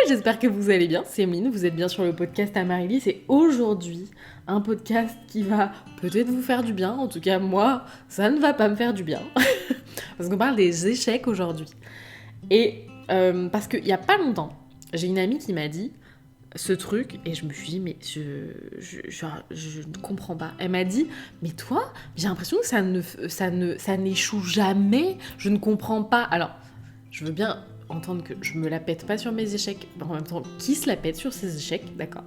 j'espère que vous allez bien, c'est Emeline, vous êtes bien sur le podcast Amaryllis et aujourd'hui, un podcast qui va peut-être vous faire du bien, en tout cas moi, ça ne va pas me faire du bien, parce qu'on parle des échecs aujourd'hui. Et parce qu'il n'y a pas longtemps, j'ai une amie qui m'a dit ce truc et je me suis dit mais je ne comprends pas. Elle m'a dit mais toi, j'ai l'impression que ça n'échoue jamais, je ne comprends pas. Alors, je veux bien entendre que je me la pète pas sur mes échecs, mais en même temps, qui se la pète sur ses échecs, d'accord.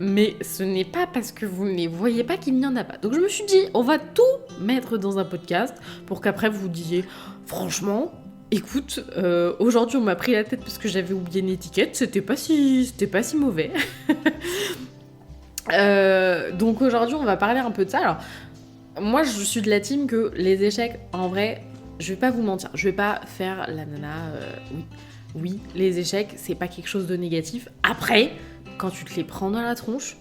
Mais ce n'est pas parce que vous ne les voyez pas qu'il n'y en a pas. Donc je me suis dit, on va tout mettre dans un podcast pour qu'après vous disiez, franchement, écoute, aujourd'hui on m'a pris la tête parce que j'avais oublié une étiquette, c'était pas si mauvais. Donc aujourd'hui on va parler un peu de ça. Alors, moi je suis de la team que les échecs, en vrai, je vais pas vous mentir, je vais pas faire la nana, oui, les échecs, c'est pas quelque chose de négatif. Après, quand tu te les prends dans la tronche,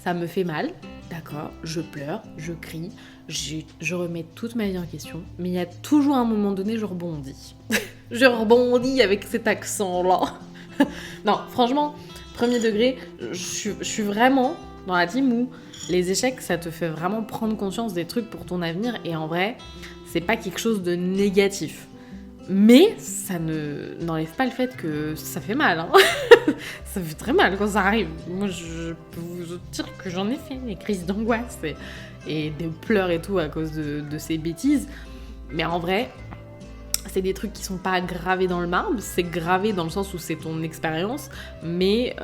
ça me fait mal, d'accord, je pleure, je crie, je remets toute ma vie en question, mais il y a toujours un moment donné, je rebondis. Je rebondis avec cet accent-là. Non, franchement, premier degré, je suis vraiment dans la team où les échecs, ça te fait vraiment prendre conscience des trucs pour ton avenir, et en vrai, c'est pas quelque chose de négatif. Mais ça n'enlève pas le fait que ça fait mal. Hein. Ça fait très mal quand ça arrive. Moi, je peux vous dire que j'en ai fait des crises d'angoisse et des pleurs et tout à cause de ces bêtises. Mais en vrai, c'est des trucs qui sont pas gravés dans le marbre. C'est gravé dans le sens où c'est ton expérience. Mais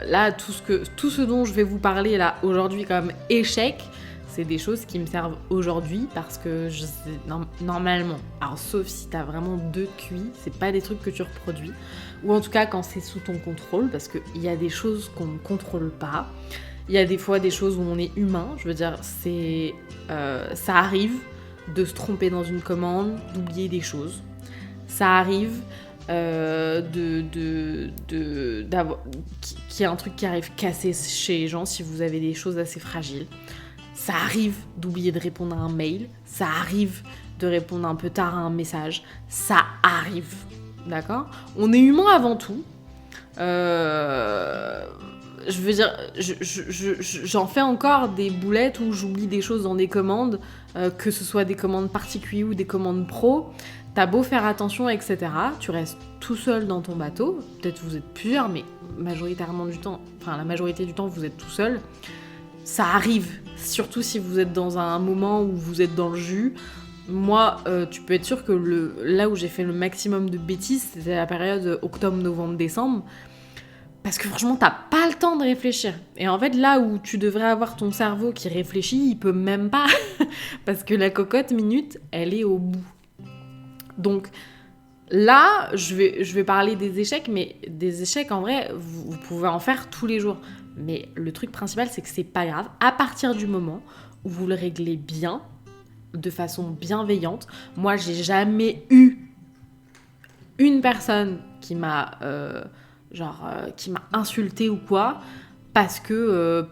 là, tout ce dont je vais vous parler là aujourd'hui comme échec, c'est des choses qui me servent aujourd'hui parce que normalement, alors sauf si t'as vraiment 2 QI, c'est pas des trucs que tu reproduis, ou en tout cas quand c'est sous ton contrôle, parce qu'il y a des choses qu'on ne contrôle pas, il y a des fois des choses où on est humain, je veux dire, ça arrive de se tromper dans une commande, d'oublier des choses, ça arrive qu'il y a un truc qui arrive cassé chez les gens si vous avez des choses assez fragiles. Ça arrive d'oublier de répondre à un mail, ça arrive de répondre un peu tard à un message, ça arrive, d'accord ? On est humain avant tout. Je veux dire, j'en fais encore des boulettes où j'oublie des choses dans des commandes, que ce soit des commandes particulières ou des commandes pro. T'as beau faire attention, etc., tu restes tout seul dans ton bateau. Peut-être vous êtes plusieurs, mais la majorité du temps, vous êtes tout seul. Ça arrive, surtout si vous êtes dans un moment où vous êtes dans le jus. Moi, tu peux être sûr que là où j'ai fait le maximum de bêtises, c'était la période octobre, novembre, décembre. Parce que franchement, t'as pas le temps de réfléchir. Et en fait, là où tu devrais avoir ton cerveau qui réfléchit, il peut même pas. Parce que la cocotte minute, elle est au bout. Donc là, je vais parler des échecs, mais des échecs, en vrai, vous pouvez en faire tous les jours. Mais le truc principal, c'est que c'est pas grave. À partir du moment où vous le réglez bien, de façon bienveillante. Moi, j'ai jamais eu une personne qui m'a insultée ou quoi, parce que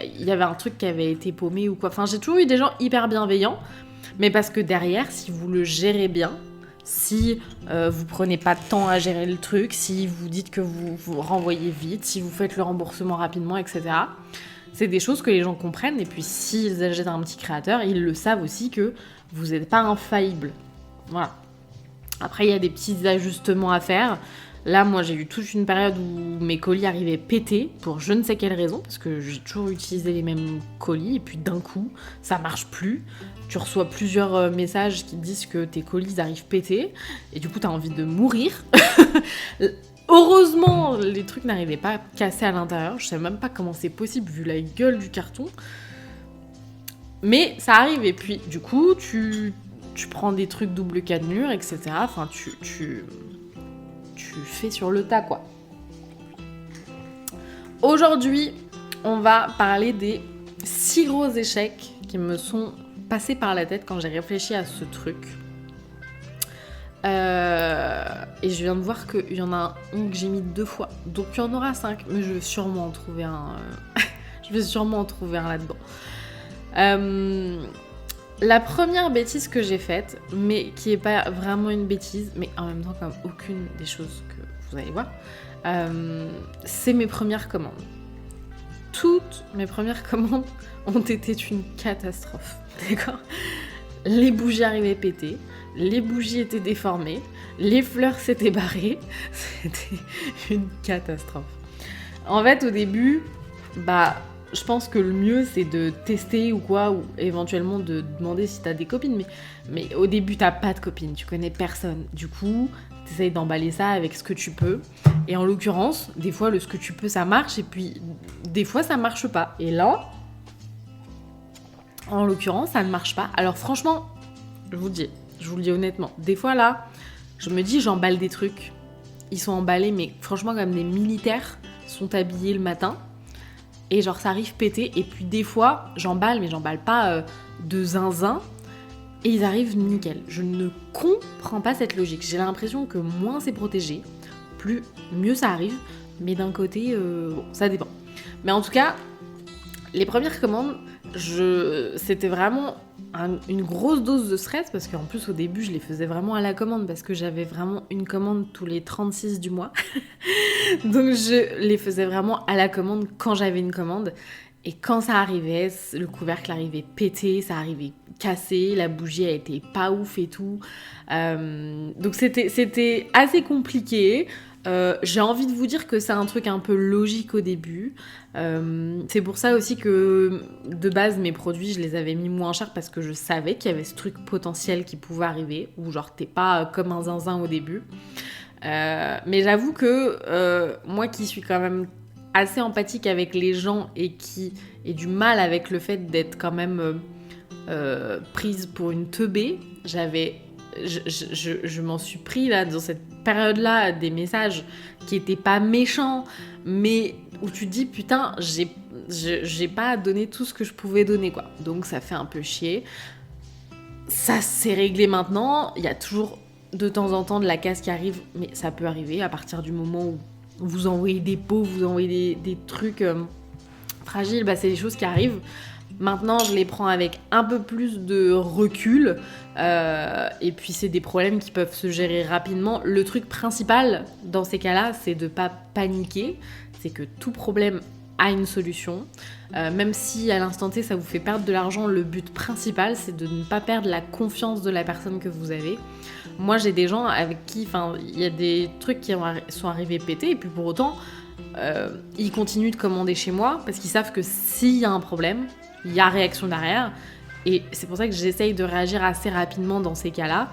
il y avait un truc qui avait été paumé ou quoi. Enfin, j'ai toujours eu des gens hyper bienveillants, mais parce que derrière, si vous le gérez bien, si vous prenez pas de temps à gérer le truc, si vous dites que vous renvoyez vite, si vous faites le remboursement rapidement, etc., c'est des choses que les gens comprennent. Et puis s'ils achètent un petit créateur, ils le savent aussi que vous n'êtes pas infaillible. Voilà. Après, il y a des petits ajustements à faire. Là, moi, j'ai eu toute une période où mes colis arrivaient pétés pour je ne sais quelle raison, parce que j'ai toujours utilisé les mêmes colis, et puis d'un coup, ça marche plus. Tu reçois plusieurs messages qui disent que tes colis arrivent pétés, et du coup, t'as envie de mourir. Heureusement, les trucs n'arrivaient pas à casser à l'intérieur. Je sais même pas comment c'est possible, vu la gueule du carton. Mais ça arrive, et puis, du coup, tu prends des trucs double cannelure, etc. Enfin, tu fais sur le tas, quoi. Aujourd'hui, on va parler des 6 gros échecs qui me sont passés par la tête quand j'ai réfléchi à ce truc. Et je viens de voir qu'il y en a un que j'ai mis 2 fois. Donc il y en aura 5, mais je vais sûrement en trouver un. Je vais sûrement en trouver un là-dedans. La première bêtise que j'ai faite, mais qui est pas vraiment une bêtise, mais en même temps comme aucune des choses que vous allez voir, c'est mes premières commandes. Toutes mes premières commandes ont été une catastrophe, d'accord ? Les bougies arrivaient pétées, les bougies étaient déformées, les fleurs s'étaient barrées, c'était une catastrophe. En fait, au début, je pense que le mieux, c'est de tester ou quoi, ou éventuellement de demander si t'as des copines. Mais au début, t'as pas de copines, tu connais personne. Du coup, t'essayes d'emballer ça avec ce que tu peux. Et en l'occurrence, des fois, ce que tu peux, ça marche. Et puis, des fois, ça marche pas. Et là, en l'occurrence, ça ne marche pas. Alors franchement, je vous le dis honnêtement. Des fois, là, je me dis, j'emballe des trucs. Ils sont emballés, mais franchement, comme des militaires sont habillés le matin. Et genre, ça arrive pété. Et puis des fois, j'emballe, mais j'emballe pas de zinzin. Et ils arrivent nickel. Je ne comprends pas cette logique. J'ai l'impression que moins c'est protégé, mieux ça arrive. Mais d'un côté, bon, ça dépend. Mais en tout cas, les premières commandes, c'était vraiment une grosse dose de stress. Parce qu'en plus, au début, je les faisais vraiment à la commande. Parce que j'avais vraiment une commande tous les 36 du mois. Donc je les faisais vraiment à la commande quand j'avais une commande. Et quand ça arrivait, le couvercle arrivait pété, ça arrivait cassé, la bougie elle était pas ouf et tout. Donc c'était assez compliqué. J'ai envie de vous dire que c'est un truc un peu logique au début. C'est pour ça aussi que de base mes produits je les avais mis moins chers parce que je savais qu'il y avait ce truc potentiel qui pouvait arriver. Ou genre t'es pas comme un zinzin au début. Mais j'avoue que moi qui suis quand même assez empathique avec les gens et qui ai du mal avec le fait d'être quand même prise pour une teubée, je m'en suis pris là dans cette période-là des messages qui étaient pas méchants, mais où tu te dis putain j'ai pas donné tout ce que je pouvais donner quoi. Donc ça fait un peu chier. Ça s'est réglé maintenant. Il y a toujours de temps en temps de la casse qui arrive, mais ça peut arriver à partir du moment où vous envoyez des pots, vous envoyez des trucs fragiles, c'est des choses qui arrivent. Maintenant, je les prends avec un peu plus de recul. Et puis, c'est des problèmes qui peuvent se gérer rapidement. Le truc principal dans ces cas-là, c'est de ne pas paniquer. C'est que tout problème a une solution. Même si à l'instant T, ça vous fait perdre de l'argent, le but principal, c'est de ne pas perdre la confiance de la personne que vous avez. Moi, j'ai des gens avec qui, il y a des trucs qui sont arrivés pétés, et puis pour autant, ils continuent de commander chez moi, parce qu'ils savent que s'il y a un problème, il y a réaction derrière, et c'est pour ça que j'essaye de réagir assez rapidement dans ces cas-là,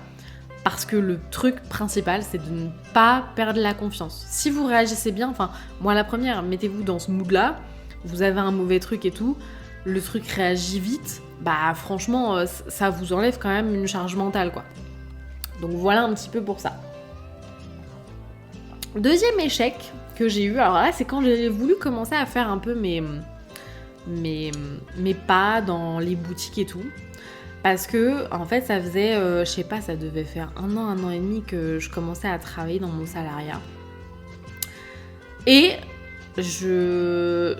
parce que le truc principal, c'est de ne pas perdre la confiance. Si vous réagissez bien, moi la première, mettez-vous dans ce mood-là, vous avez un mauvais truc et tout, le truc réagit vite, franchement, ça vous enlève quand même une charge mentale, quoi. Donc voilà un petit peu pour ça. Deuxième échec que j'ai eu, alors là c'est quand j'ai voulu commencer à faire un peu mes pas dans les boutiques et tout. Parce que en fait ça faisait, je sais pas, ça devait faire un an et demi que je commençais à travailler dans mon salariat. Et je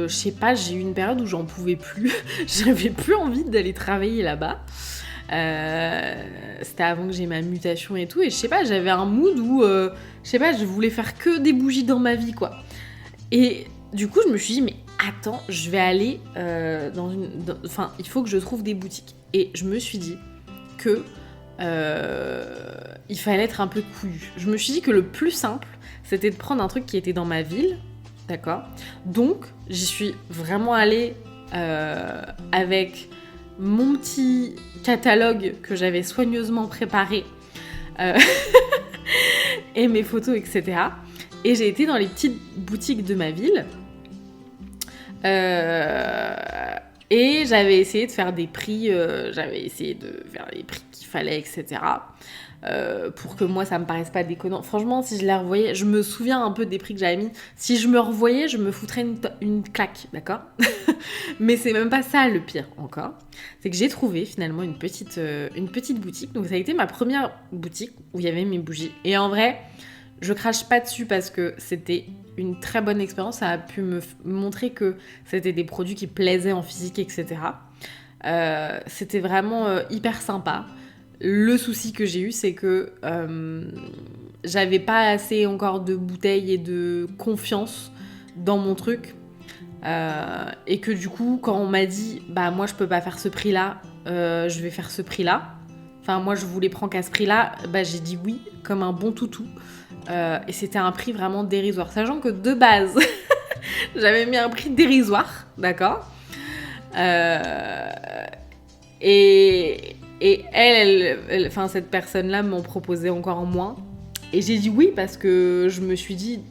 sais pas, j'ai eu une période où j'en pouvais plus. J'avais plus envie d'aller travailler là-bas. C'était avant que j'ai ma mutation et tout, et je sais pas, j'avais un mood où je voulais faire que des bougies dans ma vie quoi. Et du coup je me suis dit mais attends, je vais aller il faut que je trouve des boutiques. Et je me suis dit que il fallait être un peu couillu. Je me suis dit que le plus simple c'était de prendre un truc qui était dans ma ville, d'accord. Donc j'y suis vraiment allée avec mon petit catalogue que j'avais soigneusement préparé et mes photos, etc. Et j'ai été dans les petites boutiques de ma ville et j'avais essayé de faire des prix, qu'il fallait, etc. Pour que moi ça me paraisse pas déconnant. Franchement, si je les revoyais, je me souviens un peu des prix que j'avais mis. Si je me revoyais, je me foutrais une claque, d'accord. Mais c'est même pas ça le pire encore. C'est que j'ai trouvé finalement une petite boutique. Donc ça a été ma première boutique où il y avait mes bougies. Et en vrai, je crache pas dessus parce que c'était une très bonne expérience. Ça a pu me montrer que c'était des produits qui plaisaient en physique, etc. C'était vraiment hyper sympa. Le souci que j'ai eu, c'est que j'avais pas assez encore de bouteilles et de confiance dans mon truc. Et que du coup, quand on m'a dit, bah moi je peux pas faire ce prix-là, je vais faire ce prix-là. Enfin, moi je voulais prendre qu'à ce prix-là, bah j'ai dit oui, comme un bon toutou. Et c'était un prix vraiment dérisoire. Sachant que de base, j'avais mis un prix dérisoire, d'accord et elle, enfin cette personne-là m'en proposait encore moins. Et j'ai dit oui parce que je me suis dit,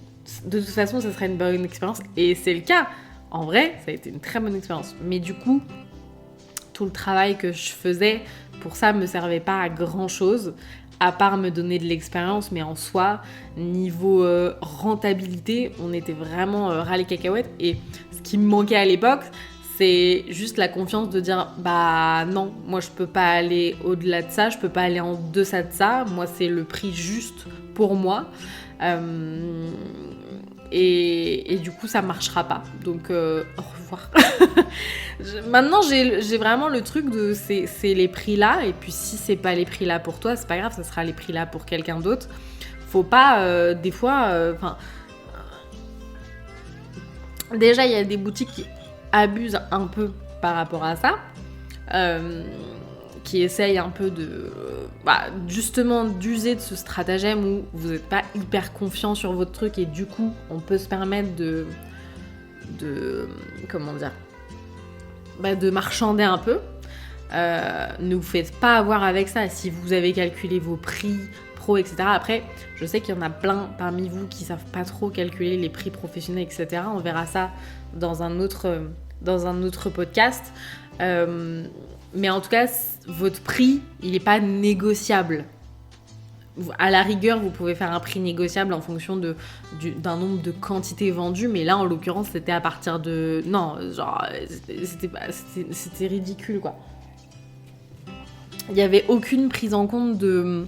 de toute façon, ça serait une bonne expérience. Et c'est le cas. En vrai, ça a été une très bonne expérience. Mais du coup, tout le travail que je faisais pour ça me servait pas à grand-chose, à part me donner de l'expérience. Mais en soi, niveau rentabilité, on était vraiment ras les cacahuètes. Et ce qui me manquait à l'époque, c'est juste la confiance de dire bah non, moi je peux pas aller au-delà de ça, je peux pas aller en deçà de ça, moi c'est le prix juste pour moi. Et du coup ça marchera pas, donc au revoir. Maintenant j'ai vraiment le truc de c'est les prix là, et puis si c'est pas les prix là pour toi, c'est pas grave, ça sera les prix là pour quelqu'un d'autre. Faut pas des fois déjà il y a des boutiques qui abusent un peu par rapport à ça, qui essayent un peu de justement d'user de ce stratagème où vous n'êtes pas hyper confiant sur votre truc et du coup on peut se permettre de comment dire, de marchander un peu. Ne vous faites pas avoir avec ça. Si vous avez calculé vos prix pro, etc. Après, je sais qu'il y en a plein parmi vous qui savent pas trop calculer les prix professionnels, etc. On verra ça dans un autre podcast. Mais en tout cas, votre prix, il n'est pas négociable. À la rigueur, vous pouvez faire un prix négociable en fonction d'un nombre de quantités vendues, mais là, en l'occurrence, c'était à partir de... Non, genre, c'était ridicule, quoi. Il n'y avait aucune prise en compte de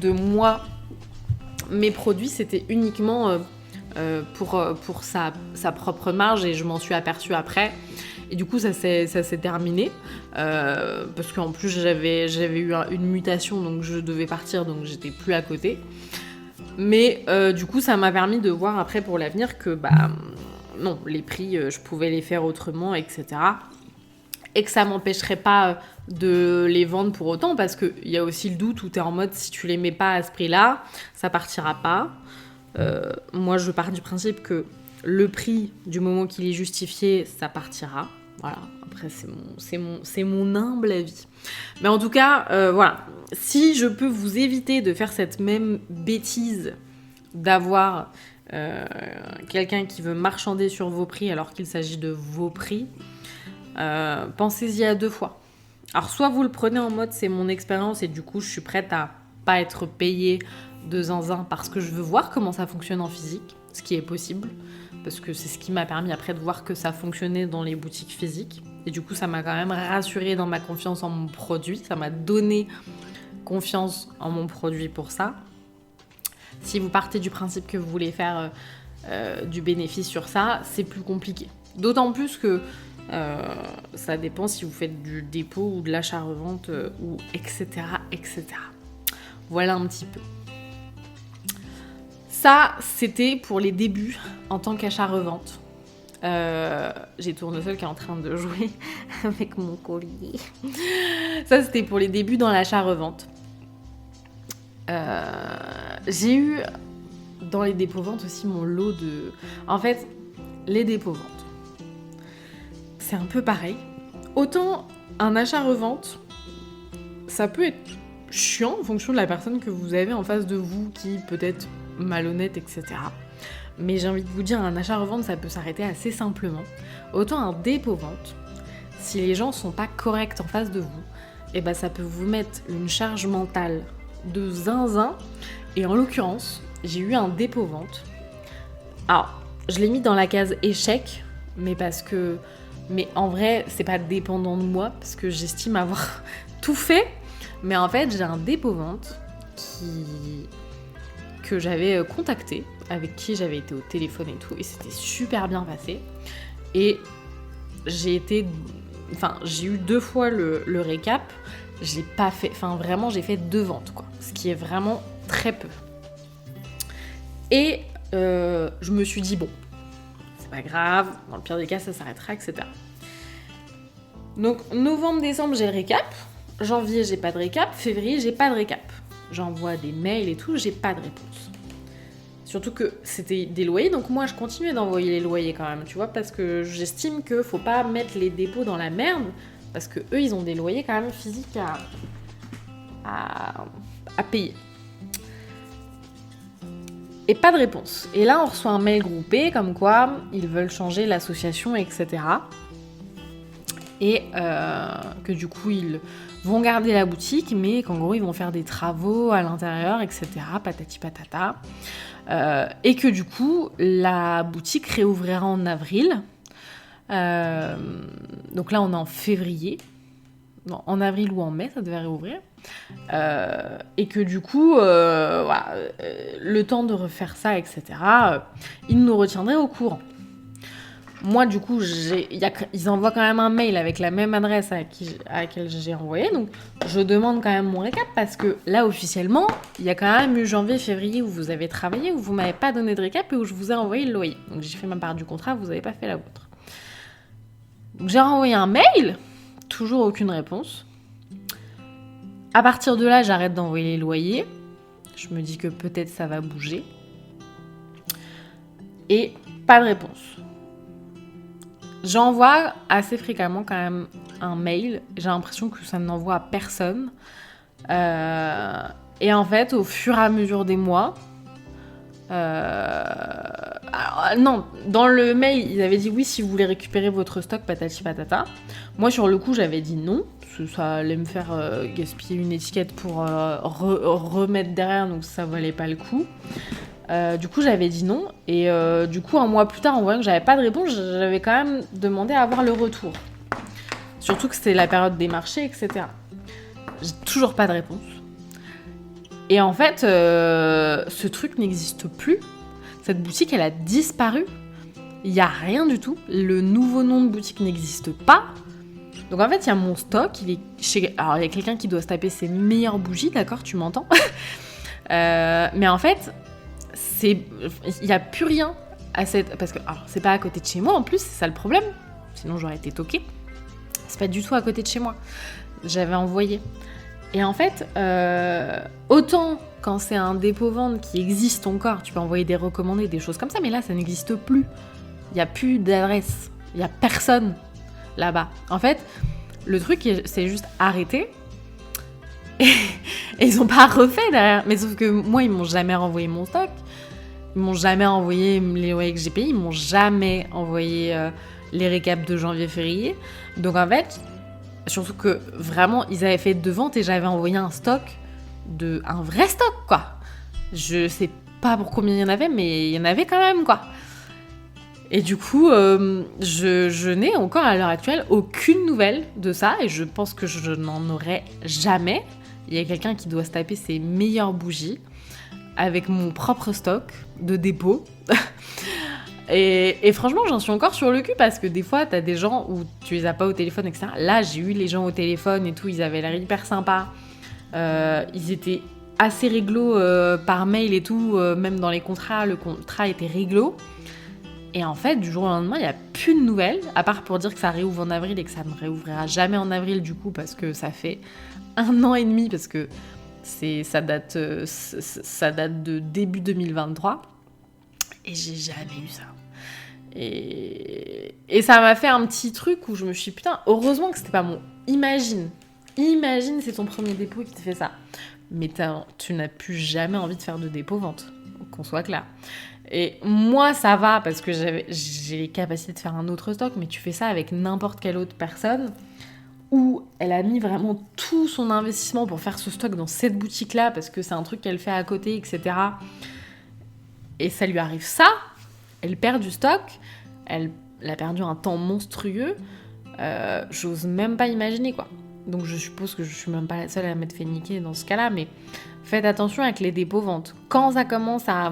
moi, mes produits, c'était uniquement pour sa propre marge, et je m'en suis aperçue après. Et du coup, ça s'est terminé, parce qu'en plus, j'avais eu une mutation, donc je devais partir, donc j'étais plus à côté. Mais du coup, ça m'a permis de voir après pour l'avenir que, non, les prix, je pouvais les faire autrement, etc. Et que ça m'empêcherait pas de les vendre pour autant, parce qu'il y a aussi le doute où t'es en mode, si tu les mets pas à ce prix-là, ça partira pas. Moi, je pars du principe que le prix, du moment qu'il est justifié, ça partira. Voilà, après c'est mon humble avis. Mais en tout cas, voilà, si je peux vous éviter de faire cette même bêtise d'avoir quelqu'un qui veut marchander sur vos prix alors qu'il s'agit de vos prix, pensez-y à 2 fois. Alors soit vous le prenez en mode c'est mon expérience et du coup je suis prête à pas être payée de zinzin parce que je veux voir comment ça fonctionne en physique, ce qui est possible, parce que c'est ce qui m'a permis après de voir que ça fonctionnait dans les boutiques physiques. Et du coup, ça m'a quand même rassurée dans ma confiance en mon produit. Ça m'a donné confiance en mon produit pour ça. Si vous partez du principe que vous voulez faire du bénéfice sur ça, c'est plus compliqué. D'autant plus que ça dépend si vous faites du dépôt ou de l'achat-revente, ou etc., etc. Voilà un petit peu. Ça, c'était pour les débuts en tant qu'achat-revente. J'ai Tournesol qui est en train de jouer avec mon collier. Ça, c'était pour les débuts dans l'achat-revente. J'ai eu dans les dépôts-ventes aussi mon lot de... En fait, les dépôts-ventes, c'est un peu pareil. Autant un achat-revente, ça peut être chiant en fonction de la personne que vous avez en face de vous qui peut-être malhonnête, etc. Mais j'ai envie de vous dire, un achat-revente, ça peut s'arrêter assez simplement. Autant un dépôt-vente, si les gens sont pas corrects en face de vous, et ça peut vous mettre une charge mentale de zinzin. Et en l'occurrence, j'ai eu un dépôt-vente. Alors, je l'ai mis dans la case échec, mais en vrai, c'est pas dépendant de moi, parce que j'estime avoir tout fait. Mais en fait, j'ai un dépôt-vente que j'avais contacté, avec qui j'avais été au téléphone et tout, et c'était super bien passé. Et j'ai été Enfin, j'ai eu 2 fois le récap. J'ai pas fait... Enfin, vraiment, j'ai fait 2 ventes, quoi. Ce qui est vraiment très peu. Et je me suis dit, bon, c'est pas grave. Dans le pire des cas, ça s'arrêtera, etc. Donc, novembre, décembre, j'ai le récap. Janvier, j'ai pas de récap. Février, j'ai pas de récap. J'envoie des mails et tout, j'ai pas de réponse. Surtout que c'était des loyers, donc moi je continuais d'envoyer les loyers quand même, tu vois, parce que j'estime que faut pas mettre les dépôts dans la merde, parce que eux ils ont des loyers quand même physiques à payer. Et pas de réponse. Et là on reçoit un mail groupé comme quoi ils veulent changer l'association, etc. Et que du coup ils vont garder la boutique, mais qu'en gros ils vont faire des travaux à l'intérieur, etc. Patati patata. Et que du coup, la boutique réouvrira en avril. Donc là, on est en février. Non, en avril ou en mai, ça devait réouvrir. Et que du coup, voilà, le temps de refaire ça, etc., ils nous retiendraient au courant. Moi, du coup, ils envoient quand même un mail avec la même adresse à laquelle j'ai envoyé. Donc, je demande quand même mon récap parce que là, officiellement, il y a quand même eu janvier, février où vous avez travaillé, où vous m'avez pas donné de récap et où je vous ai envoyé le loyer. Donc, j'ai fait ma part du contrat, vous n'avez pas fait la vôtre. Donc, j'ai renvoyé un mail, toujours aucune réponse. À partir de là, j'arrête d'envoyer les loyers. Je me dis que peut-être ça va bouger. Et pas de réponse. J'envoie assez fréquemment quand même un mail. J'ai l'impression que ça n'envoie à personne. Et en fait, au fur et à mesure des mois... Alors, non, dans le mail, ils avaient dit oui si vous voulez récupérer votre stock, patati patata. Moi, sur le coup, j'avais dit non. Parce que ça allait me faire gaspiller une étiquette pour remettre derrière, donc ça valait pas le coup. Du coup, j'avais dit non. Et du coup, un mois plus tard, en voyant que j'avais pas de réponse, j'avais quand même demandé à avoir le retour. Surtout que c'était la période des marchés, etc. J'ai toujours pas de réponse. Et en fait, ce truc n'existe plus. Cette boutique, elle a disparu. Il n'y a rien du tout. Le nouveau nom de boutique n'existe pas. Donc en fait, il y a mon stock. Alors, il y a quelqu'un qui doit se taper ses meilleures bougies, d'accord, tu m'entends. Mais en fait... il n'y a plus rien à cette... Parce que, alors, c'est pas à côté de chez moi, en plus, c'est ça le problème. Sinon, j'aurais été toquée. C'est pas du tout à côté de chez moi. J'avais envoyé. Et en fait, autant quand c'est un dépôt-vente qui existe encore, tu peux envoyer des recommandés, des choses comme ça, mais là, ça n'existe plus. Il n'y a plus d'adresse. Il n'y a personne là-bas. En fait, le truc, c'est juste arrêté. Et ils n'ont pas refait derrière. Mais sauf que moi, ils m'ont jamais renvoyé mon stock. Ils m'ont jamais envoyé les loyers que j'ai payés. Ils m'ont jamais envoyé les récaps de janvier-février. Donc en fait, surtout que vraiment, ils avaient fait 2 ventes et j'avais envoyé un vrai stock, quoi. Je sais pas pour combien il y en avait, mais il y en avait quand même, quoi. Et du coup, je n'ai encore à l'heure actuelle aucune nouvelle de ça et je pense que je n'en aurai jamais. Il y a quelqu'un qui doit se taper ses meilleures bougies avec mon propre stock de dépôt. Et franchement, j'en suis encore sur le cul parce que des fois, t'as des gens où tu les as pas au téléphone, etc. Là, j'ai eu les gens au téléphone et tout, ils avaient l'air hyper sympas. Ils étaient assez réglo par mail et tout, même dans les contrats, le contrat était réglo. Et en fait, du jour au lendemain, il n'y a plus de nouvelles, à part pour dire que ça réouvre en avril et que ça ne réouvrira jamais en avril du coup, parce que ça fait 1 an et demi, parce que ça date de début 2023. Et j'ai jamais eu ça. Et ça m'a fait un petit truc où je me suis dit, putain, heureusement que c'était pas mon... Imagine, c'est ton premier dépôt qui te fait ça. Mais tu n'as plus jamais envie de faire de dépôt-vente, qu'on soit clair. Et moi, ça va, parce que j'ai les capacités de faire un autre stock, mais tu fais ça avec n'importe quelle autre personne, où elle a mis vraiment tout son investissement pour faire ce stock dans cette boutique-là, parce que c'est un truc qu'elle fait à côté, etc. Et ça lui arrive ça, elle perd du stock, elle a perdu un temps monstrueux, j'ose même pas imaginer, quoi. Donc je suppose que je suis même pas la seule à m'être fait niquer dans ce cas-là, mais faites attention avec les dépôts-ventes. Quand ça commence à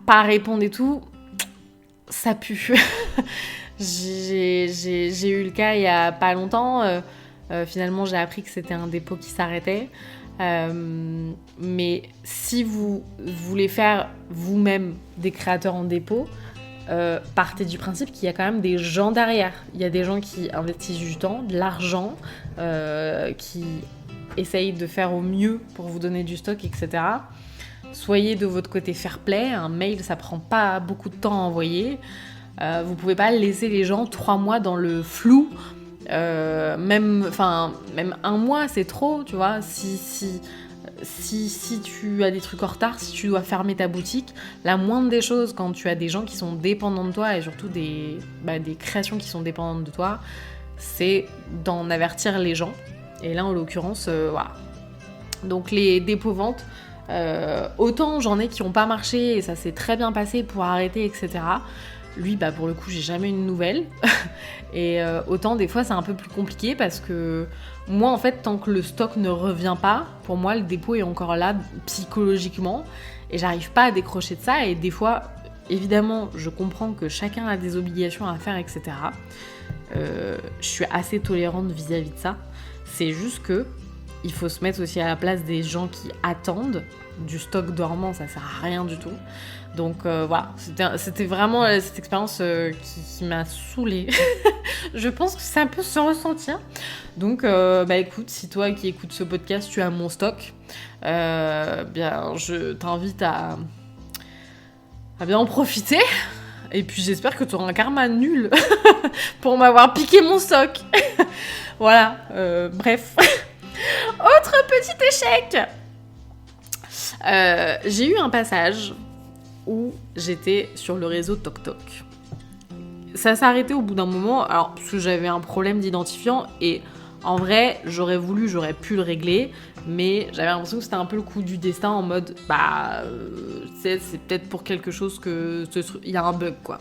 pas répondre et tout, ça pue. J'ai eu le cas il y a pas longtemps. Finalement, j'ai appris que c'était un dépôt qui s'arrêtait. Mais si vous voulez faire vous-même des créateurs en dépôt, partez du principe qu'il y a quand même des gens derrière. Il y a des gens qui investissent du temps, de l'argent, qui essayent de faire au mieux pour vous donner du stock, etc. Soyez de votre côté fair play. Un mail, ça prend pas beaucoup de temps à envoyer. Vous pouvez pas laisser les gens 3 mois dans le flou. Même un mois, c'est trop, tu vois. Si tu as des trucs en retard, si tu dois fermer ta boutique, la moindre des choses quand tu as des gens qui sont dépendants de toi et surtout des créations qui sont dépendantes de toi, c'est d'en avertir les gens. Et là, en l'occurrence, voilà. Donc les dépôts-ventes, autant j'en ai qui n'ont pas marché et ça s'est très bien passé pour arrêter, etc. Lui, pour le coup, j'ai jamais eu de nouvelles. Et autant, des fois, c'est un peu plus compliqué parce que moi, en fait, tant que le stock ne revient pas, pour moi, le dépôt est encore là psychologiquement et j'arrive pas à décrocher de ça. Et des fois, évidemment, je comprends que chacun a des obligations à faire, etc. Je suis assez tolérante vis-à-vis de ça. C'est juste que il faut se mettre aussi à la place des gens qui attendent. Du stock dormant, ça sert à rien du tout. Donc voilà, c'était vraiment cette expérience qui m'a saoulée. Je pense que ça peut se ressentir. Donc écoute, si toi qui écoutes ce podcast, tu as mon stock, bien je t'invite à bien en profiter. Et puis j'espère que tu auras un karma nul pour m'avoir piqué mon stock. Voilà, bref. Autre petit échec. J'ai eu un passage où j'étais sur le réseau TokTok. Ça s'est arrêté au bout d'un moment, alors parce que j'avais un problème d'identifiant et en vrai, j'aurais pu le régler, mais j'avais l'impression que c'était un peu le coup du destin en mode c'est peut-être pour quelque chose que il y a un bug quoi.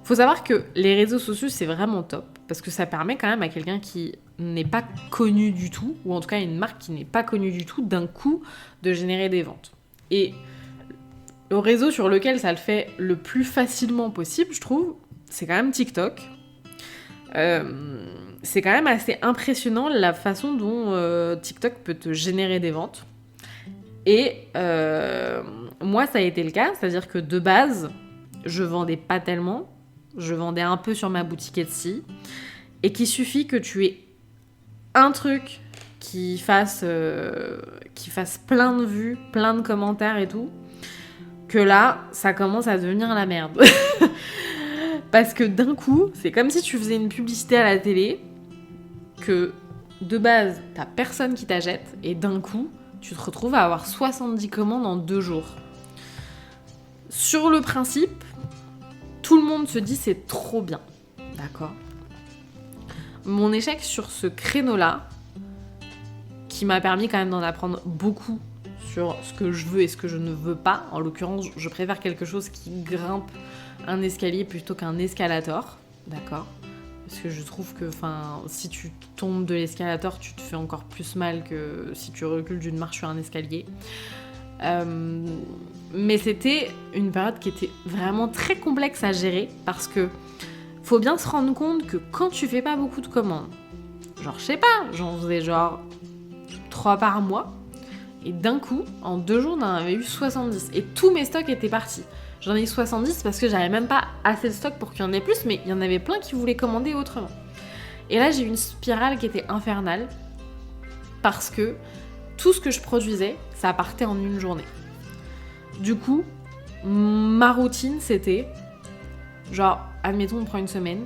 Faut savoir que les réseaux sociaux c'est vraiment top parce que ça permet quand même à quelqu'un qui n'est pas connu du tout, ou en tout cas une marque qui n'est pas connue du tout, d'un coup de générer des ventes. Et le réseau sur lequel ça le fait le plus facilement possible, je trouve, c'est quand même TikTok. C'est quand même assez impressionnant la façon dont TikTok peut te générer des ventes. Et moi, ça a été le cas, c'est-à-dire que de base, je vendais pas tellement, je vendais un peu sur ma boutique Etsy, et qu'il suffit que tu aies un truc qui fasse plein de vues, plein de commentaires et tout, que là, ça commence à devenir la merde. Parce que d'un coup, c'est comme si tu faisais une publicité à la télé, que de base, t'as personne qui t'achète, et d'un coup, tu te retrouves à avoir 70 commandes en 2 jours. Sur le principe, tout le monde se dit c'est trop bien. D'accord ? Mon échec sur ce créneau-là, qui m'a permis quand même d'en apprendre beaucoup sur ce que je veux et ce que je ne veux pas. En l'occurrence, je préfère quelque chose qui grimpe un escalier plutôt qu'un escalator. D'accord ? Parce que je trouve que si tu tombes de l'escalator, tu te fais encore plus mal que si tu recules d'une marche sur un escalier. Mais c'était une période qui était vraiment très complexe à gérer parce que faut bien se rendre compte que quand tu fais pas beaucoup de commandes, genre je sais pas, j'en faisais genre 3 par mois, et d'un coup, en 2 jours, j'en avais eu 70. Et tous mes stocks étaient partis. J'en ai eu 70 parce que j'avais même pas assez de stock pour qu'il y en ait plus, mais il y en avait plein qui voulaient commander autrement. Et là, j'ai eu une spirale qui était infernale parce que tout ce que je produisais, ça partait en une journée. Du coup, ma routine, c'était genre, admettons, on prend une semaine,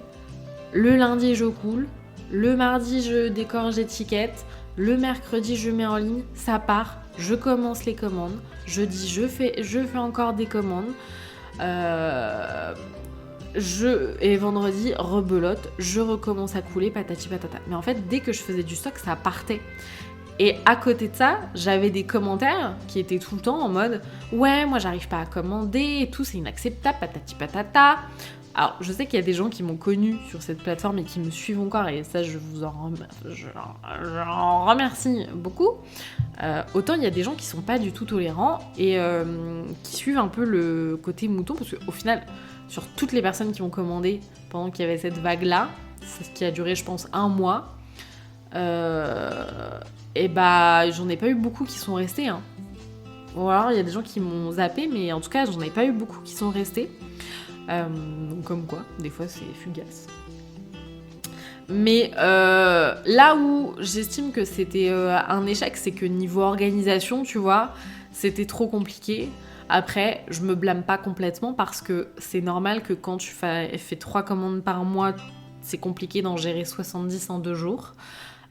le lundi, je coule, le mardi, je décore, j'étiquette, le mercredi, je mets en ligne, ça part, je commence les commandes, jeudi, je fais encore des commandes, et vendredi, rebelote, je recommence à couler, patati patata. Mais en fait, dès que je faisais du stock, ça partait. Et à côté de ça, j'avais des commentaires qui étaient tout le temps en mode « Ouais, moi j'arrive pas à commander et tout, c'est inacceptable, patati patata ». Alors, je sais qu'il y a des gens qui m'ont connue sur cette plateforme et qui me suivent encore, et ça, je vous en remercie beaucoup. Autant il y a des gens qui sont pas du tout tolérants et qui suivent un peu le côté mouton, parce qu'au final, sur toutes les personnes qui ont commandé pendant qu'il y avait cette vague-là, c'est ce qui a duré, je pense, 1 mois, et bah j'en ai pas eu beaucoup qui sont restés. Hein. Ou alors il y a des gens qui m'ont zappé, mais en tout cas j'en ai pas eu beaucoup qui sont restés. Donc comme quoi, des fois c'est fugace. Mais là où j'estime que c'était un échec, c'est que niveau organisation, tu vois, c'était trop compliqué. Après, je me blâme pas complètement parce que c'est normal que quand tu fais 3 commandes par mois, c'est compliqué d'en gérer 70 en 2 jours.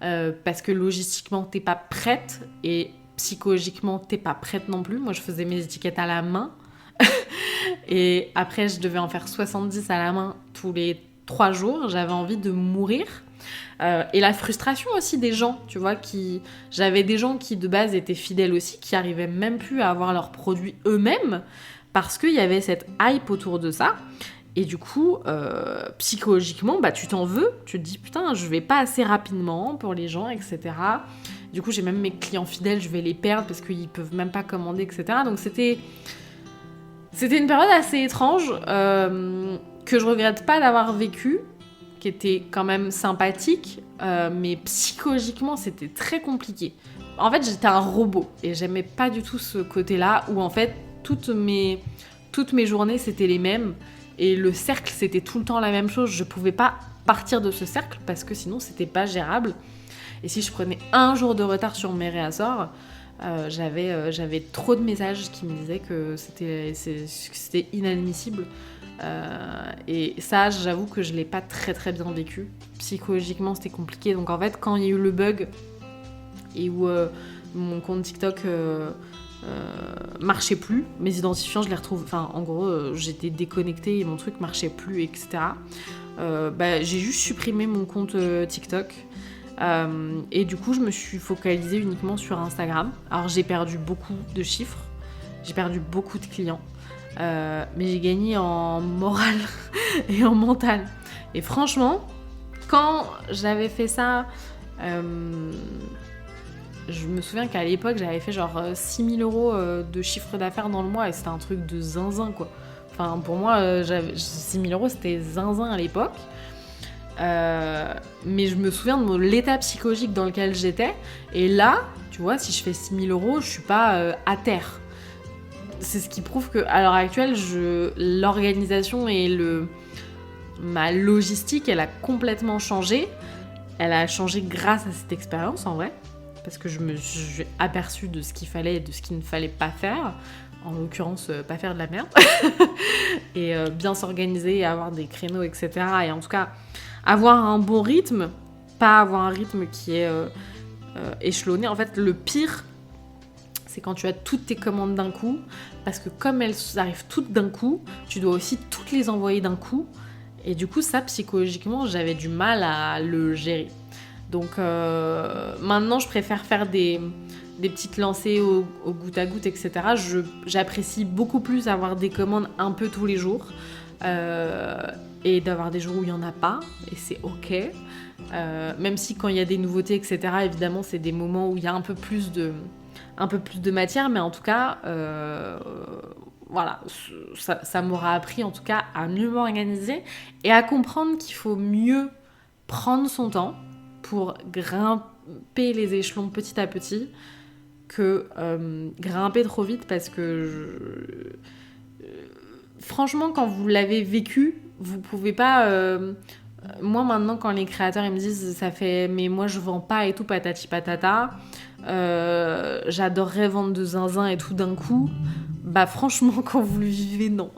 Parce que logistiquement, t'es pas prête et psychologiquement, t'es pas prête non plus. Moi, je faisais mes étiquettes à la main. Et après, je devais en faire 70 à la main tous les 3 jours. J'avais envie de mourir. Et la frustration aussi des gens, tu vois, j'avais des gens qui de base étaient fidèles aussi, qui arrivaient même plus à avoir leurs produits eux-mêmes parce qu'il y avait cette hype autour de ça. Et du coup, psychologiquement, bah, tu t'en veux. Tu te dis, putain, je vais pas assez rapidement pour les gens, etc. Du coup, j'ai même mes clients fidèles, je vais les perdre parce qu'ils peuvent même pas commander, etc. Donc c'était une période assez étrange que je regrette pas d'avoir vécue, qui était quand même sympathique, mais psychologiquement, c'était très compliqué. En fait, j'étais un robot et j'aimais pas du tout ce côté-là où en fait, toutes mes journées, c'était les mêmes. Et le cercle, c'était tout le temps la même chose. Je pouvais pas partir de ce cercle parce que sinon, c'était pas gérable. Et si je prenais un jour de retard sur mes réassorts, j'avais trop de messages qui me disaient que c'était inadmissible. Et ça, j'avoue que je l'ai pas très très bien vécu. Psychologiquement, c'était compliqué. Donc en fait, quand il y a eu le bug et où mon compte TikTok marchait plus, mes identifiants, je les retrouve. Enfin, en gros, j'étais déconnectée et mon truc marchait plus, etc. J'ai juste supprimé mon compte TikTok. Et du coup, je me suis focalisée uniquement sur Instagram. Alors, j'ai perdu beaucoup de chiffres, j'ai perdu beaucoup de clients. Mais j'ai gagné en morale et en mental. Et franchement, quand j'avais fait ça, je me souviens qu'à l'époque, j'avais fait genre 6 000 € de chiffre d'affaires dans le mois et c'était un truc de zinzin, quoi. Enfin, pour moi, 6 000 €, c'était zinzin à l'époque. Mais je me souviens de l'état psychologique dans lequel j'étais. Et là, tu vois, si je fais 6 000 €, je suis pas à terre. C'est ce qui prouve qu'à l'heure actuelle, l'organisation et ma logistique, elle a complètement changé. Elle a changé grâce à cette expérience, en vrai. Parce que je me suis aperçue de ce qu'il fallait et de ce qu'il ne fallait pas faire. En l'occurrence, pas faire de la merde. Et bien s'organiser et avoir des créneaux, etc. Et en tout cas, avoir un bon rythme. Pas avoir un rythme qui est échelonné. En fait, le pire, c'est quand tu as toutes tes commandes d'un coup, parce que comme elles arrivent toutes d'un coup, tu dois aussi toutes les envoyer d'un coup, et du coup ça, psychologiquement, j'avais du mal à le gérer. Donc maintenant, je préfère faire des petites lancées au goutte à goutte, etc. J'apprécie beaucoup plus avoir des commandes un peu tous les jours, et d'avoir des jours où il n'y en a pas, et c'est ok. Même si quand il y a des nouveautés, etc., évidemment, c'est des moments où il y a un peu plus de matière, mais en tout cas, voilà, ça m'aura appris en tout cas à mieux m'organiser et à comprendre qu'il faut mieux prendre son temps pour grimper les échelons petit à petit que grimper trop vite, parce que franchement, quand vous l'avez vécu, vous pouvez pas... moi maintenant, quand les créateurs ils me disent ça fait mais moi je vends pas et tout patati patata, j'adorerais vendre de zinzin et tout d'un coup, bah franchement, quand vous le vivez, non.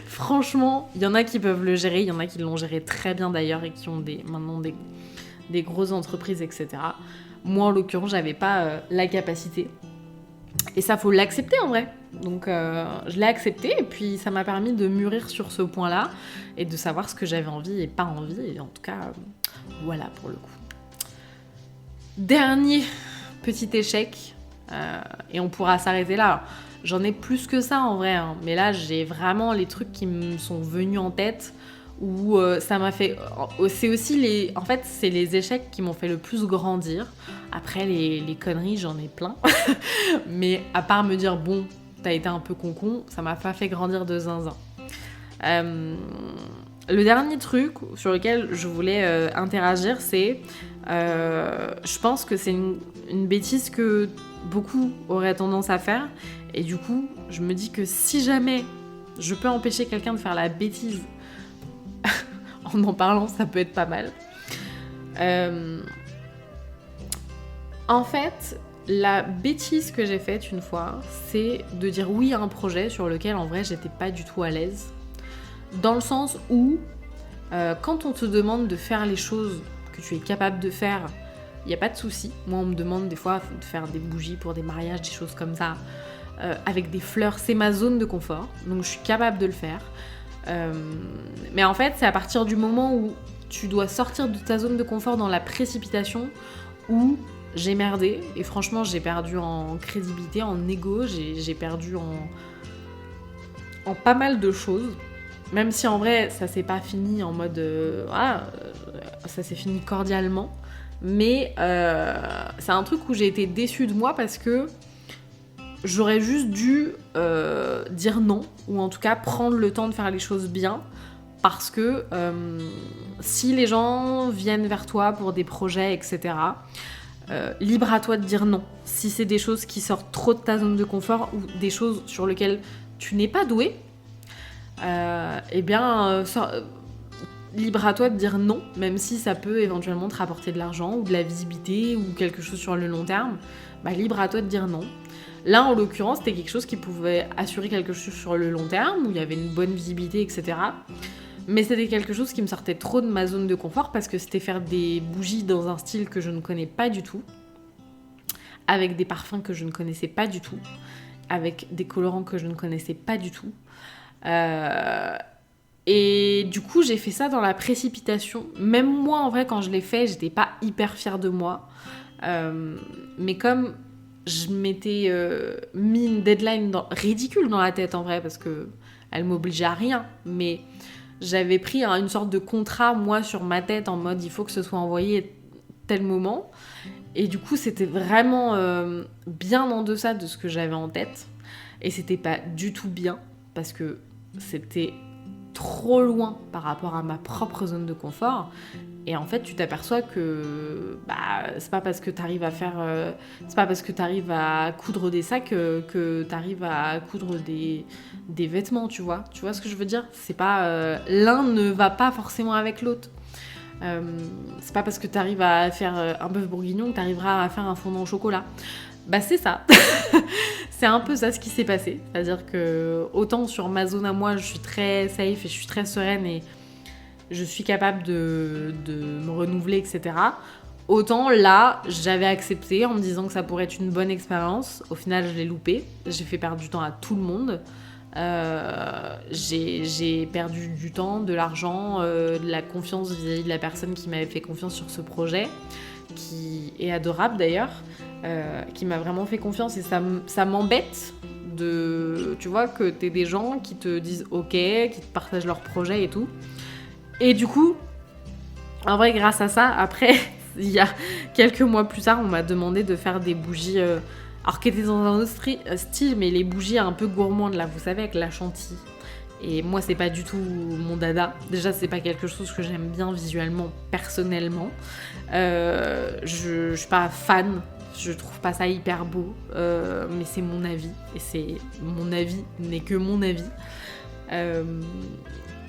Franchement, il y en a qui peuvent le gérer, il y en a qui l'ont géré très bien d'ailleurs et qui ont maintenant des grosses entreprises, etc. Moi en l'occurrence, j'avais pas la capacité. Et ça, faut l'accepter en vrai. Donc je l'ai accepté et puis ça m'a permis de mûrir sur ce point-là et de savoir ce que j'avais envie et pas envie. Et en tout cas, voilà pour le coup. Dernier petit échec, et on pourra s'arrêter là. Alors, j'en ai plus que ça en vrai, hein, mais là j'ai vraiment les trucs qui me sont venus en tête où ça m'a fait... C'est aussi en fait, c'est les échecs qui m'ont fait le plus grandir. Après, les conneries, j'en ai plein. Mais à part me dire, bon, t'as été un peu con, ça m'a pas fait grandir de zinzin. Le dernier truc sur lequel je voulais interagir, c'est... je pense que c'est une bêtise que beaucoup auraient tendance à faire. Et du coup, je me dis que si jamais je peux empêcher quelqu'un de faire la bêtise en parlant, ça peut être pas mal. En fait, la bêtise que j'ai faite une fois, c'est de dire oui à un projet sur lequel en vrai j'étais pas du tout à l'aise. Dans le sens où, quand on te demande de faire les choses que tu es capable de faire, il n'y a pas de souci. Moi, on me demande des fois de faire des bougies pour des mariages, des choses comme ça, avec des fleurs. C'est ma zone de confort, donc je suis capable de le faire. Mais en fait, c'est à partir du moment où tu dois sortir de ta zone de confort dans la précipitation où j'ai merdé. Et franchement, j'ai perdu en crédibilité, en ego, j'ai perdu en pas mal de choses. Même si en vrai, ça s'est pas fini en mode... ça s'est fini cordialement. Mais c'est un truc où j'ai été déçue de moi parce que j'aurais juste dû dire non, ou en tout cas prendre le temps de faire les choses bien, parce que si les gens viennent vers toi pour des projets, etc., libre à toi de dire non. Si c'est des choses qui sortent trop de ta zone de confort, ou des choses sur lesquelles tu n'es pas doué, libre à toi de dire non, même si ça peut éventuellement te rapporter de l'argent, ou de la visibilité, ou quelque chose sur le long terme, libre à toi de dire non. Là, en l'occurrence, c'était quelque chose qui pouvait assurer quelque chose sur le long terme, où il y avait une bonne visibilité, etc. Mais c'était quelque chose qui me sortait trop de ma zone de confort, parce que c'était faire des bougies dans un style que je ne connais pas du tout, avec des parfums que je ne connaissais pas du tout, avec des colorants que je ne connaissais pas du tout. Et du coup, j'ai fait ça dans la précipitation. Même moi, en vrai, quand je l'ai fait, j'étais pas hyper fière de moi. Mais comme je m'étais mis une deadline ridicule dans la tête, en vrai, parce que elle m'obligeait à rien. Mais j'avais pris une sorte de contrat, moi, sur ma tête, en mode il faut que ce soit envoyé tel moment. Et du coup, c'était vraiment bien en deçà de ce que j'avais en tête. Et c'était pas du tout bien, parce que c'était trop loin par rapport à ma propre zone de confort. Et en fait, tu t'aperçois que c'est pas parce que t'arrives à faire... c'est pas parce que t'arrives à coudre des sacs que t'arrives à coudre des vêtements, tu vois. Tu vois ce que je veux dire ? C'est pas... l'un ne va pas forcément avec l'autre. C'est pas parce que t'arrives à faire un bœuf bourguignon que t'arriveras à faire un fondant au chocolat. C'est ça. C'est un peu ça ce qui s'est passé. C'est-à-dire que autant sur ma zone à moi, je suis très safe et je suis très sereine et je suis capable de me renouveler, etc. Autant là, j'avais accepté en me disant que ça pourrait être une bonne expérience. Au final, je l'ai loupé. J'ai fait perdre du temps à tout le monde. J'ai perdu du temps, de l'argent, de la confiance vis-à-vis de la personne qui m'avait fait confiance sur ce projet, qui est adorable d'ailleurs, qui m'a vraiment fait confiance, et ça m'embête tu vois, que t'aies des gens qui te disent ok, qui te partagent leur projet et tout. Et du coup, en vrai, grâce à ça, après, il y a quelques mois plus tard, on m'a demandé de faire des bougies, alors qui étaient dans un autre style, mais les bougies un peu gourmandes, là, vous savez, avec la chantilly. Et moi, c'est pas du tout mon dada. Déjà, c'est pas quelque chose que j'aime bien visuellement, personnellement. Je suis pas fan. Je trouve pas ça hyper beau. Mais c'est mon avis. Et mon avis n'est que mon avis.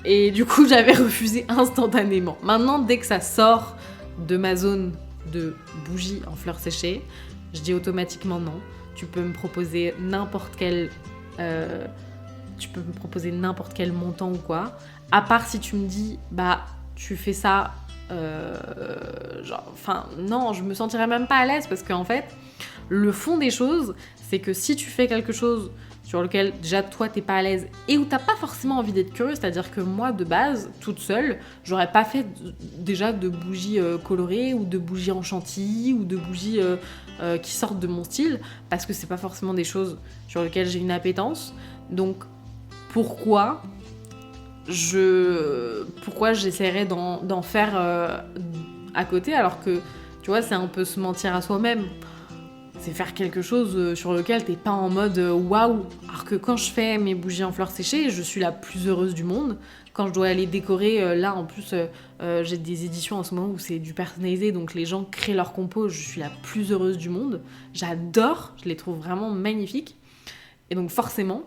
Et du coup, j'avais refusé instantanément. Maintenant, dès que ça sort de ma zone de bougies en fleurs séchées, je dis automatiquement non. Tu peux me proposer n'importe quel montant ou quoi. À part si tu me dis, tu fais ça, non, je me sentirais même pas à l'aise, parce qu'en fait, le fond des choses, c'est que si tu fais quelque chose sur lequel déjà toi t'es pas à l'aise et où t'as pas forcément envie d'être curieux, c'est-à-dire que moi de base, toute seule, j'aurais pas fait déjà de bougies colorées ou de bougies en chantilly ou de bougies qui sortent de mon style, parce que c'est pas forcément des choses sur lesquelles j'ai une appétence. Donc pourquoi pourquoi j'essaierais d'en faire à côté, alors que, tu vois, c'est un peu se mentir à soi-même. C'est faire quelque chose sur lequel t'es pas en mode waouh. Alors que quand je fais mes bougies en fleurs séchées, je suis la plus heureuse du monde. Quand je dois aller décorer, là en plus, j'ai des éditions en ce moment où c'est du personnalisé, donc les gens créent leur compo, je suis la plus heureuse du monde. J'adore, je les trouve vraiment magnifiques. Et donc forcément,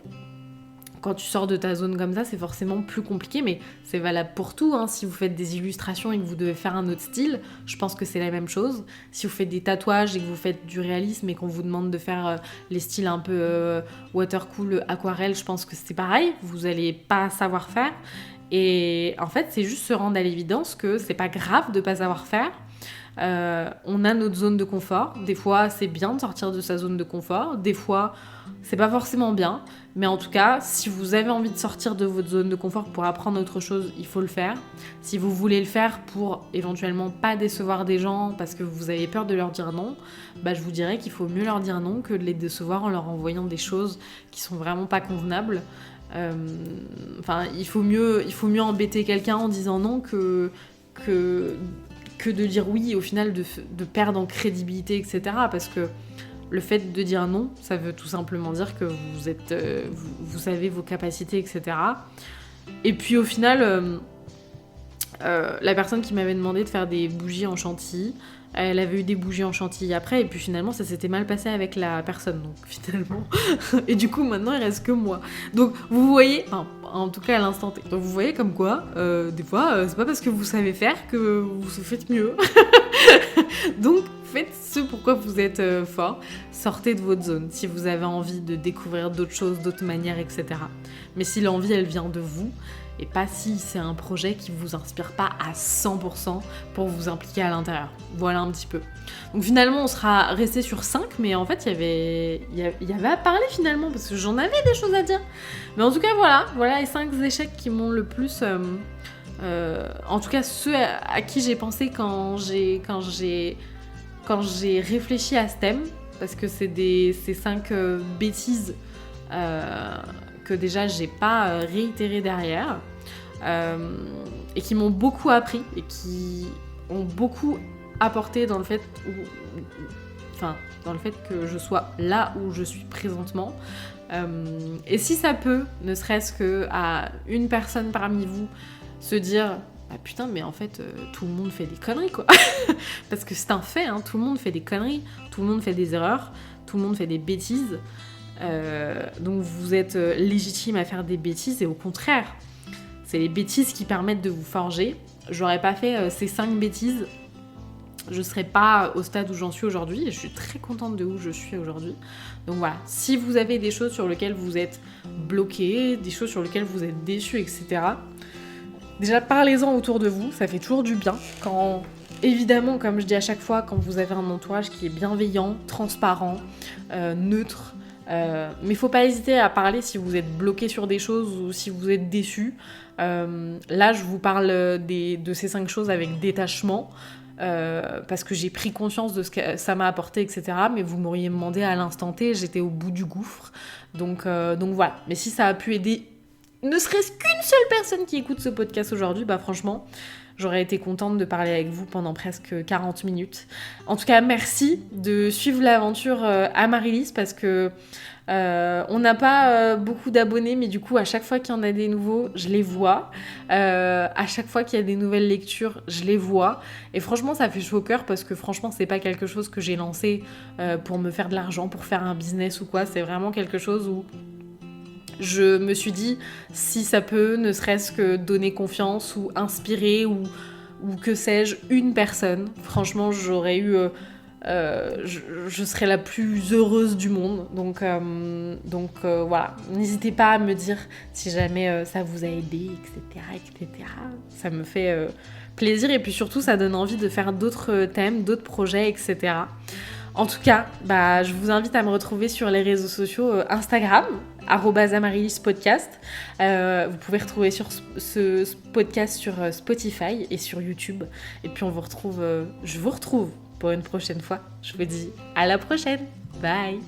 quand tu sors de ta zone comme ça, c'est forcément plus compliqué, mais c'est valable pour tout. Hein. Si vous faites des illustrations et que vous devez faire un autre style, je pense que c'est la même chose. Si vous faites des tatouages et que vous faites du réalisme et qu'on vous demande de faire les styles un peu watercolor, aquarelle, je pense que c'est pareil. Vous n'allez pas savoir faire. Et en fait, c'est juste se rendre à l'évidence que c'est pas grave de pas savoir faire. On a notre zone de confort. Des fois, c'est bien de sortir de sa zone de confort. Des fois, c'est pas forcément bien. Mais en tout cas, si vous avez envie de sortir de votre zone de confort pour apprendre autre chose, il faut le faire. Si vous voulez le faire pour éventuellement pas décevoir des gens parce que vous avez peur de leur dire non, bah je vous dirais qu'il faut mieux leur dire non que de les décevoir en leur envoyant des choses qui sont vraiment pas convenables. Enfin, il faut mieux embêter quelqu'un en disant non que de dire oui et au final de perdre en crédibilité, etc. Parce que le fait de dire non, ça veut tout simplement dire que vous savez vos capacités, etc. Et puis au final, la personne qui m'avait demandé de faire des bougies en chantilly, elle avait eu des bougies en chantilly après, et puis finalement ça s'était mal passé avec la personne, donc finalement. Et du coup maintenant il reste que moi. Donc vous voyez, enfin, en tout cas à l'instant T, donc vous voyez comme quoi, des fois, c'est pas parce que vous savez faire que vous faites mieux. Donc faites ce pourquoi vous êtes fort, sortez de votre zone si vous avez envie de découvrir d'autres choses, d'autres manières, etc. Mais si l'envie elle vient de vous, et pas si c'est un projet qui vous inspire pas à 100% pour vous impliquer à l'intérieur. Voilà un petit peu. Donc finalement on sera resté sur 5, mais en fait il y avait à parler finalement, parce que j'en avais des choses à dire. Mais en tout cas voilà les 5 échecs qui m'ont le plus... en tout cas ceux à qui j'ai pensé quand j'ai réfléchi à ce thème, parce que c'est ces 5 bêtises que déjà j'ai pas réitérées derrière, et qui m'ont beaucoup appris et qui ont beaucoup apporté dans le fait que je sois là où je suis présentement. Et si ça peut, ne serait-ce que à une personne parmi vous, se dire ah putain mais en fait tout le monde fait des conneries quoi. Parce que c'est un fait, hein, tout le monde fait des conneries, tout le monde fait des erreurs, tout le monde fait des bêtises, donc vous êtes légitime à faire des bêtises, et au contraire c'est les bêtises qui permettent de vous forger. J'aurais pas fait ces 5 bêtises, je serais pas au stade où j'en suis aujourd'hui, et je suis très contente de où je suis aujourd'hui. Donc voilà, si vous avez des choses sur lesquelles vous êtes bloqué, des choses sur lesquelles vous êtes déçu, etc., déjà, parlez-en autour de vous, ça fait toujours du bien. Quand, évidemment, comme je dis à chaque fois, quand vous avez un entourage qui est bienveillant, transparent, neutre, mais faut pas hésiter à parler si vous êtes bloqué sur des choses ou si vous êtes déçu. Là, je vous parle de ces 5 choses avec détachement, parce que j'ai pris conscience de ce que ça m'a apporté, etc. Mais vous m'auriez demandé à l'instant T, j'étais au bout du gouffre. Donc voilà. Mais si ça a pu aider ne serait-ce qu'une seule personne qui écoute ce podcast aujourd'hui, bah franchement, j'aurais été contente de parler avec vous pendant presque 40 minutes. En tout cas, merci de suivre l'aventure Amaryllis, parce que on n'a pas beaucoup d'abonnés, mais du coup, à chaque fois qu'il y en a des nouveaux, je les vois. À chaque fois qu'il y a des nouvelles lectures, je les vois. Et franchement, ça fait chaud au cœur, parce que franchement, c'est pas quelque chose que j'ai lancé pour me faire de l'argent, pour faire un business ou quoi. C'est vraiment quelque chose où je me suis dit, si ça peut ne serait-ce que donner confiance ou inspirer ou que sais-je, une personne, franchement, j'aurais eu... je serais la plus heureuse du monde. Donc voilà, n'hésitez pas à me dire si jamais ça vous a aidé, etc. etc. Ça me fait plaisir, et puis surtout, ça donne envie de faire d'autres thèmes, d'autres projets, etc. En tout cas, je vous invite à me retrouver sur les réseaux sociaux Instagram, @amaryllispodcast. Vous pouvez retrouver ce podcast sur Spotify et sur YouTube. Et puis je vous retrouve pour une prochaine fois. Je vous dis à la prochaine. Bye.